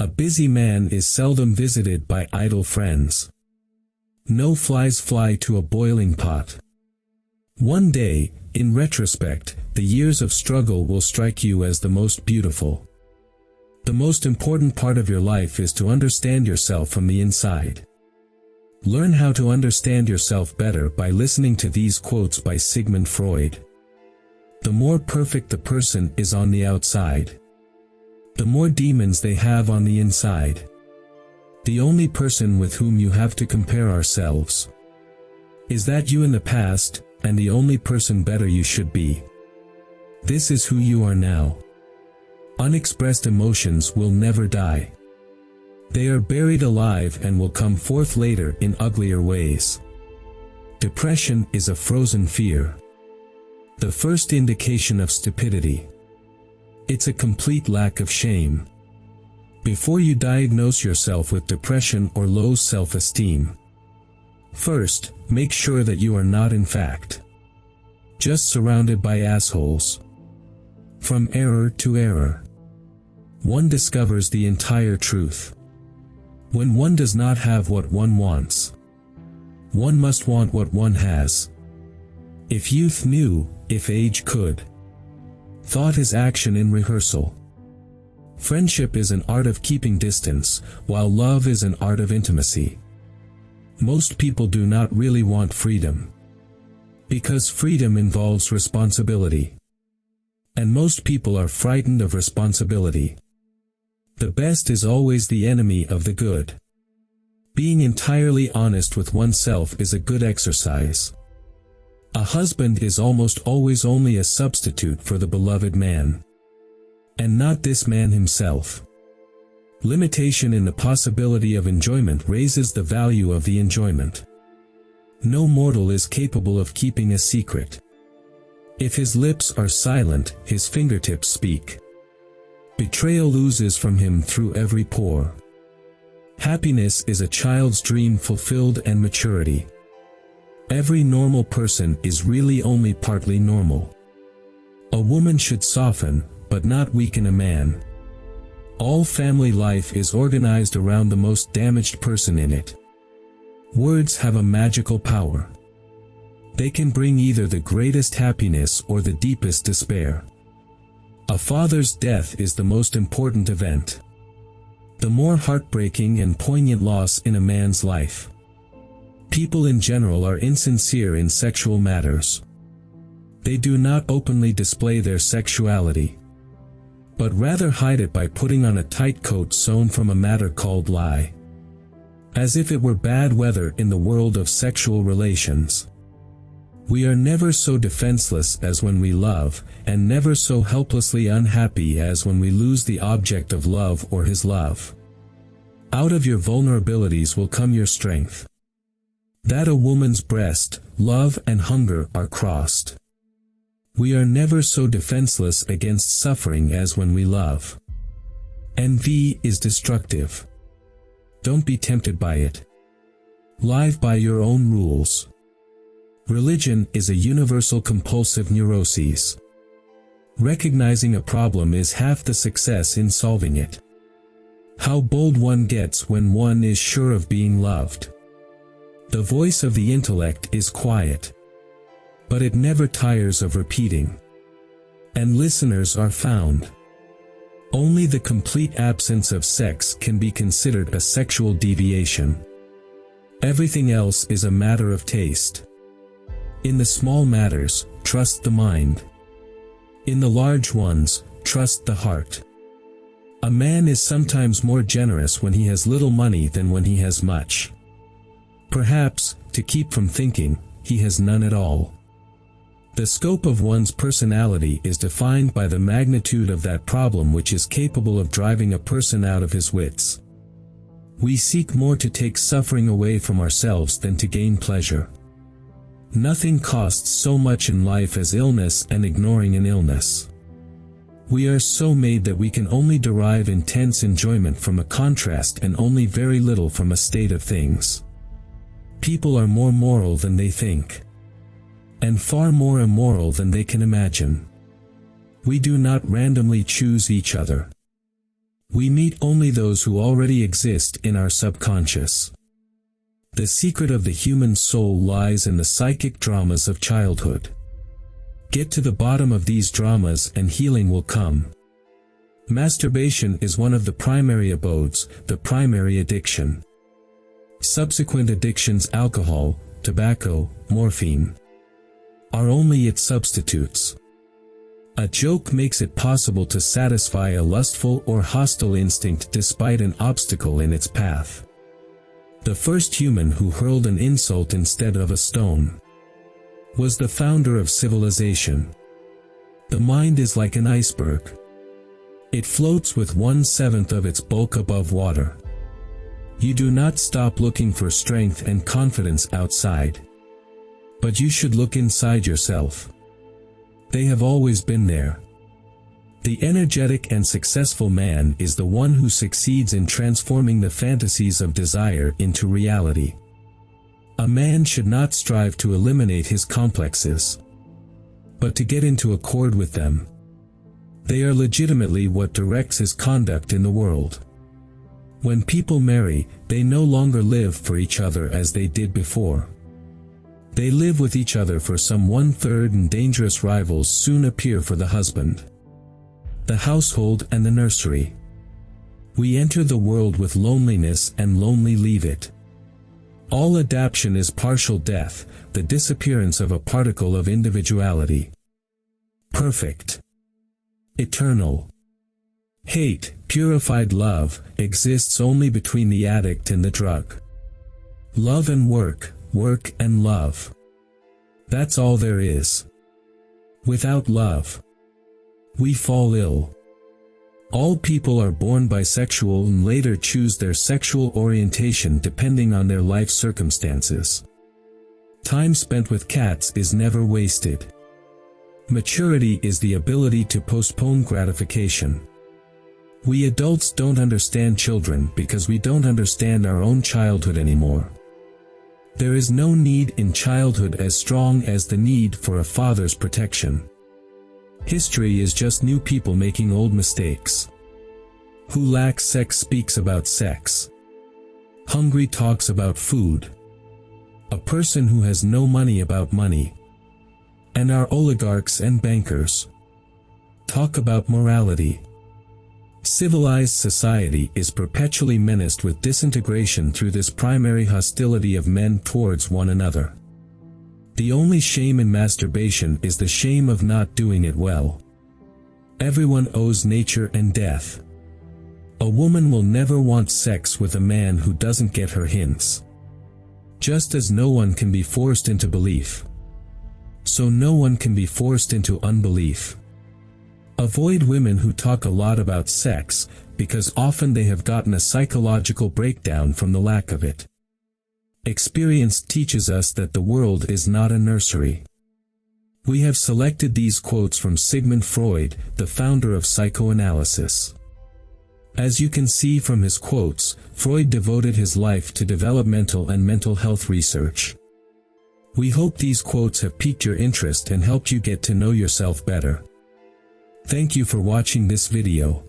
A busy man is seldom visited by idle friends. No flies fly to a boiling pot. One day, in retrospect, the years of struggle will strike you as the most beautiful. The most important part of your life is to understand yourself from the inside. Learn how to understand yourself better by listening to these quotes by Sigmund Freud. The more perfect the person is on the outside, the more demons they have on the inside. The only person with whom you have to compare ourselves is that you in the past, and the only person better you should be. This is who you are now. Unexpressed emotions will never die. They are buried alive and will come forth later in uglier ways. Depression is a frozen fear. The first indication of stupidity. It's a complete lack of shame. Before you diagnose yourself with depression or low self-esteem, first, make sure that you are not in fact just surrounded by assholes. From error to error, one discovers the entire truth. When one does not have what one wants, one must want what one has. If youth knew, if age could. Thought is action in rehearsal. Friendship is an art of keeping distance, while love is an art of intimacy. Most people do not really want freedom, because freedom involves responsibility. And most people are frightened of responsibility. The best is always the enemy of the good. Being entirely honest with oneself is a good exercise. A husband is almost always only a substitute for the beloved man, and not this man himself. Limitation in the possibility of enjoyment raises the value of the enjoyment. No mortal is capable of keeping a secret. If his lips are silent, his fingertips speak. Betrayal oozes from him through every pore. Happiness is a child's dream fulfilled and maturity. Every normal person is really only partly normal. A woman should soften, but not weaken a man. All family life is organized around the most damaged person in it. Words have a magical power. They can bring either the greatest happiness or the deepest despair. A father's death is the most important event. The more heartbreaking and poignant loss in a man's life. People in general are insincere in sexual matters. They do not openly display their sexuality, but rather hide it by putting on a tight coat sewn from a matter called lie. As if it were bad weather in the world of sexual relations. We are never so defenseless as when we love, and never so helplessly unhappy as when we lose the object of love or his love. Out of your vulnerabilities will come your strength. That a woman's breast, love and hunger are crossed. We are never so defenseless against suffering as when we love. Envy is destructive. Don't be tempted by it. Live by your own rules. Religion is a universal compulsive neuroses. Recognizing a problem is half the success in solving it. How bold one gets when one is sure of being loved. The voice of the intellect is quiet, but it never tires of repeating. And listeners are found. Only the complete absence of sex can be considered a sexual deviation. Everything else is a matter of taste. In the small matters, trust the mind. In the large ones, trust the heart. A man is sometimes more generous when he has little money than when he has much. Perhaps, to keep from thinking, he has none at all. The scope of one's personality is defined by the magnitude of that problem which is capable of driving a person out of his wits. We seek more to take suffering away from ourselves than to gain pleasure. Nothing costs so much in life as illness and ignoring an illness. We are so made that we can only derive intense enjoyment from a contrast and only very little from a state of things. People are more moral than they think, and far more immoral than they can imagine. We do not randomly choose each other. We meet only those who already exist in our subconscious. The secret of the human soul lies in the psychic dramas of childhood. Get to the bottom of these dramas and healing will come. Masturbation is one of the primary abodes, the primary addiction. Subsequent addictions, alcohol, tobacco, morphine, are only its substitutes. A joke makes it possible to satisfy a lustful or hostile instinct despite an obstacle in its path. The first human who hurled an insult instead of a stone was the founder of civilization. The mind is like an iceberg. It floats with 1/7 of its bulk above water. You do not stop looking for strength and confidence outside. But you should look inside yourself. They have always been there. The energetic and successful man is the one who succeeds in transforming the fantasies of desire into reality. A man should not strive to eliminate his complexes, but to get into accord with them. They are legitimately what directs his conduct in the world. When people marry, they no longer live for each other as they did before. They live with each other for some 1/3, and dangerous rivals soon appear for the husband, the household and the nursery. We enter the world with loneliness and lonely leave it. All adaptation is partial death, the disappearance of a particle of individuality. Perfect, eternal. Hate, purified love, exists only between the addict and the drug. Love and work, work and love. That's all there is. Without love, we fall ill. All people are born bisexual and later choose their sexual orientation depending on their life circumstances. Time spent with cats is never wasted. Maturity is the ability to postpone gratification. We adults don't understand children because we don't understand our own childhood anymore. There is no need in childhood as strong as the need for a father's protection. History is just new people making old mistakes. Who lacks sex speaks about sex. Hungry talks about food. A person who has no money about money. And our oligarchs and bankers talk about morality. Civilized society is perpetually menaced with disintegration through this primary hostility of men towards one another. The only shame in masturbation is the shame of not doing it well. Everyone owes nature and death. A woman will never want sex with a man who doesn't get her hints. Just as no one can be forced into belief, so no one can be forced into unbelief. Avoid women who talk a lot about sex, because often they have gotten a psychological breakdown from the lack of it. Experience teaches us that the world is not a nursery. We have selected these quotes from Sigmund Freud, the founder of psychoanalysis. As you can see from his quotes, Freud devoted his life to developmental and mental health research. We hope these quotes have piqued your interest and helped you get to know yourself better. Thank you for watching this video.